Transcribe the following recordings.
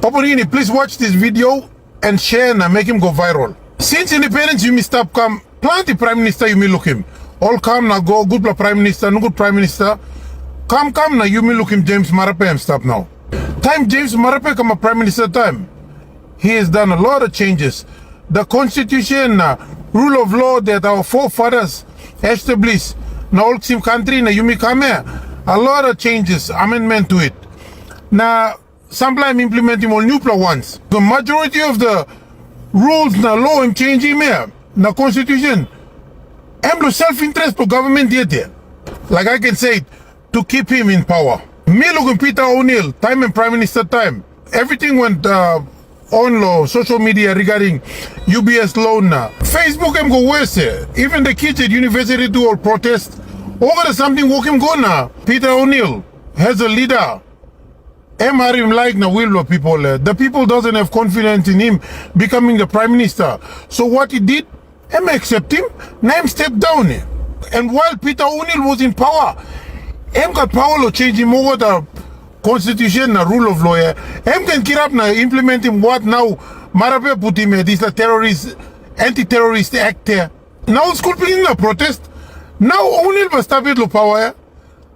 Oporini, please watch this video and share and make him go viral. Since independence, you may stop come. Plenty Prime Minister, you may look him. All come now go, good Prime Minister, no good Prime Minister. Come now, you may look him James Marape and stop now. Time James Marape come a Prime Minister time. He has done a lot of changes. The constitution, rule of law that our forefathers established, now all sim country, now you may come here. A lot of changes, amendment to it. Now, sometimes implementing all new ones. The majority of the rules na law and change him here. Na constitution. I'm the self-interest for government yet. Like I can say, to keep him in power. Me looking Peter O'Neill, time and Prime Minister time. Everything went on law, social media regarding UBS loan now. Facebook am go worse here. Even the kids at university do all protest. Over something walk him go now. Peter O'Neill has a leader. Am him like na will of people. The people doesn't have confidence in him becoming the Prime Minister. So what he did, Am accept him, now him step down. And while Peter O'Neill was in power, Em got power to change him over the constitution and rule of law. Em can get up now, implement him what now Marape put him here. This is a terrorist, anti-terrorist act here. Now school people in the protest. Now O'Neill was stop it power.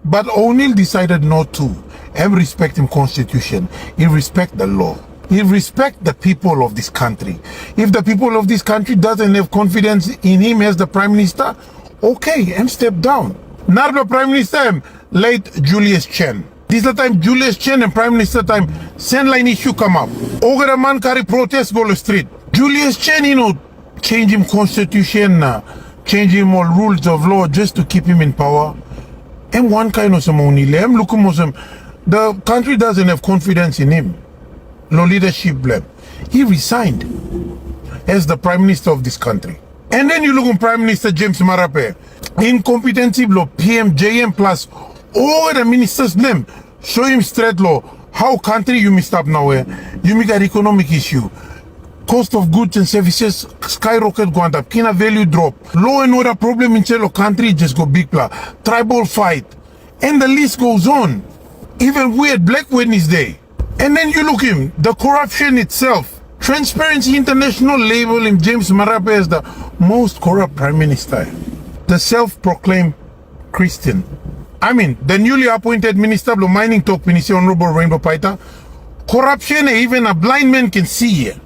But O'Neill decided not to. Em respect him constitution. He respect the law. He respect the people of this country. If the people of this country doesn't have confidence in him as the Prime Minister, okay, Em step down. Now the Prime Minister, late Julius Chen. This is the time Julius Chen and Prime Minister time, send line issue come up. Over the man carry protest go to the street. Julius Chen, change him constitution, change him all rules of law just to keep him in power. And one kind of some only, the country doesn't have confidence in him. No leadership blame. He resigned as the Prime Minister of this country. And then you look at Prime Minister James Marape, incompetency law, PMJM plus all the ministers name. Show him straight law. How country you messed up now? You make an economic issue. Cost of goods and services skyrocket going up. Kina value drop. Law and order problem in Chelo country just go big pla. Tribal fight. And the list goes on. Even we had Black Wednesday. And then you look him, the corruption itself. Transparency International label him James Marape as the most corrupt Prime Minister. The self-proclaimed Christian. I mean, the newly appointed Minister of Mining Talk Minister Honorable Rainbow Paita. Corruption even a blind man can see here.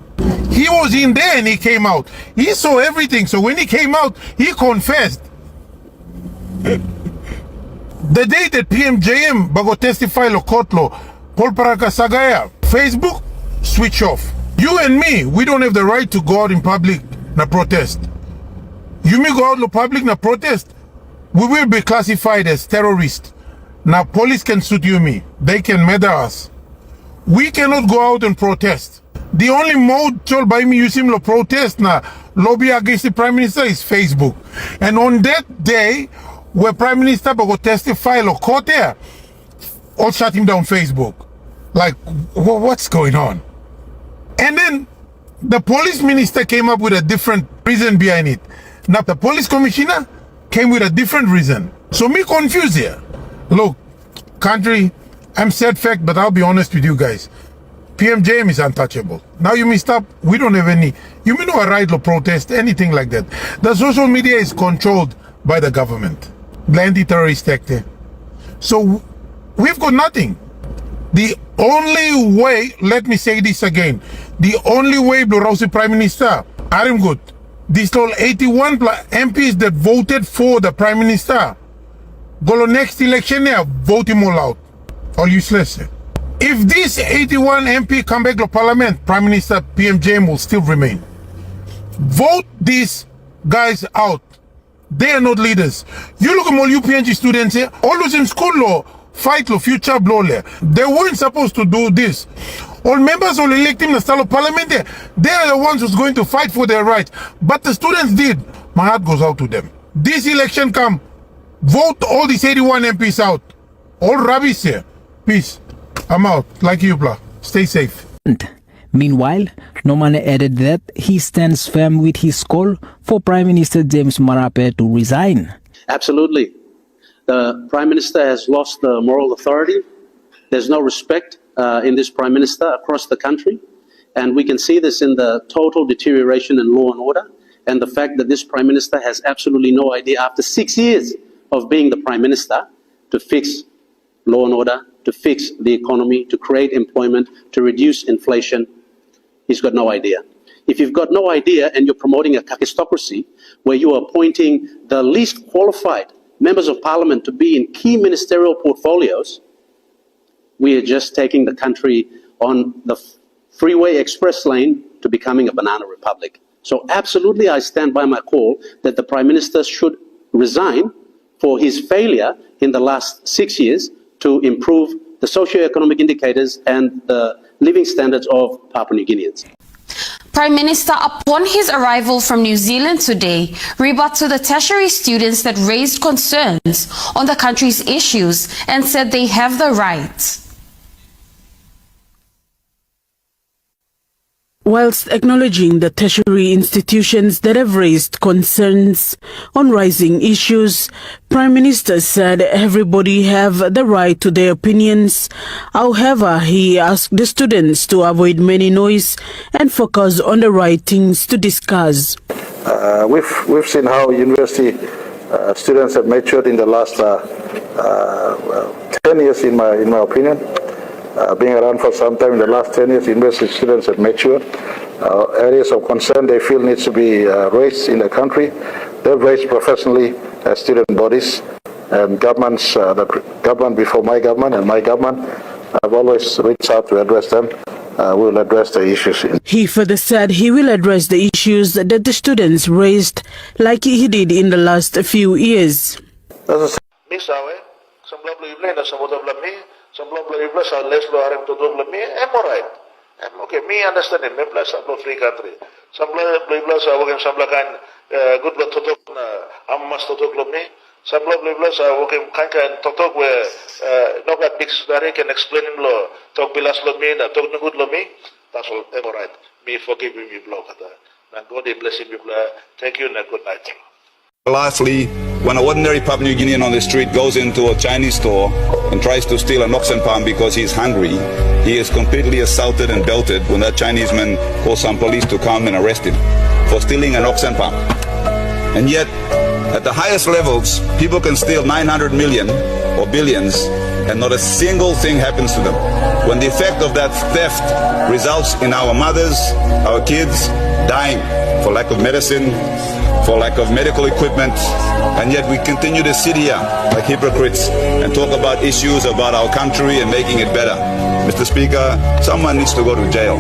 He was in there and he came out. He saw everything. So when he came out, he confessed. The day that PMJM bago testify lo court law, Paul Paraka Sagaya, Facebook, switch off. You and me, we don't have the right to go out in public na protest. You may go out in public na protest, we will be classified as terrorists. Now police can suit you me. They can murder us. We cannot go out and protest. The only mode told by me using to protest na lobby against the Prime Minister is Facebook. And on that day, where Prime Minister go testify lo court there, all shut him down Facebook. Like, what's going on? And then the police minister came up with a different reason behind it. Now the police commissioner came with a different reason. So me confused here. Look, country, I'm sad fact, but I'll be honest with you guys. PMJM is untouchable. Now you may stop, we don't have any, you may not right to protest, anything like that. The social media is controlled by the government. The anti-terrorist act. So we've got nothing. The only way, let me say this again, the only way Blorausi Prime Minister, I'm good. These all 81 MPs that voted for the Prime Minister, go to next election here, vote him all out. All useless. If this 81 MP come back to Parliament, Prime Minister PMJM will still remain. Vote these guys out. They are not leaders. You look at all UPNG students here, all those in school law, fight law, future blow there. They weren't supposed to do this. All members will elect him in the style of parliament there. They are the ones who's going to fight for their rights. But the students did. My heart goes out to them. This election come, vote all these 81 MPs out. All rubbish here. Peace. I'm out. Like you, blah. Stay safe. Meanwhile, Nomane added that he stands firm with his call for Prime Minister James Marape to resign. Absolutely. The Prime Minister has lost the moral authority. There's no respect in this Prime Minister across the country. And we can see this in the total deterioration in law and order, and the fact that this Prime Minister has absolutely no idea, after 6 years of being the Prime Minister, to fix law and order, to fix the economy, to create employment, to reduce inflation. He's got no idea. If you've got no idea and you're promoting a kakistocracy where you are appointing the least qualified members of parliament to be in key ministerial portfolios, we are just taking the country on the freeway express lane to becoming a banana republic. So absolutely I stand by my call that the Prime Minister should resign for his failure in the last 6 years to improve the socio-economic indicators and the living standards of Papua New Guineans. Prime Minister, upon his arrival from New Zealand today, rebutted to the tertiary students that raised concerns on the country's issues and said they have the right. Whilst acknowledging the tertiary institutions that have raised concerns on rising issues, Prime Minister said everybody have the right to their opinions. However, he asked the students to avoid many noise and focus on the right things to discuss. We've seen how university students have matured in the last 10 years, in my opinion. Being around for some time, in the last 10 years, university students have matured. Areas of concern they feel needs to be raised in the country. They've raised professionally as student bodies, and governments, the government before my government and my government, have always reached out to address them. We will address the issues. He further said he will address the issues that the students raised like he did in the last few years. Sebelum beli les lo harap tutup lebih, alright. Okay, me understand it. Me plus sebelum free country. Sebelum beli mungkin sebelahkan good buat tutup amas tutup lebih. Sebelum beli mungkin kan tutup we no got big dari can explain lo talk bilas lebih, na talk good lebih. That's all. Alright. Me forgive me blow kata. Na God bless you. Thank you and good night. Lastly, when an ordinary Papua New Guinean on the street goes into a Chinese store and tries to steal an oxen palm because he's hungry, he is completely assaulted and belted when that Chinese man calls some police to come and arrest him for stealing an oxen palm. And yet, at the highest levels, people can steal 900 million or billions and not a single thing happens to them. When the effect of that theft results in our mothers, our kids dying for lack of medicine, for lack of medical equipment, and yet we continue to sit here like hypocrites and talk about issues about our country and making it better. Mr. Speaker, someone needs to go to jail.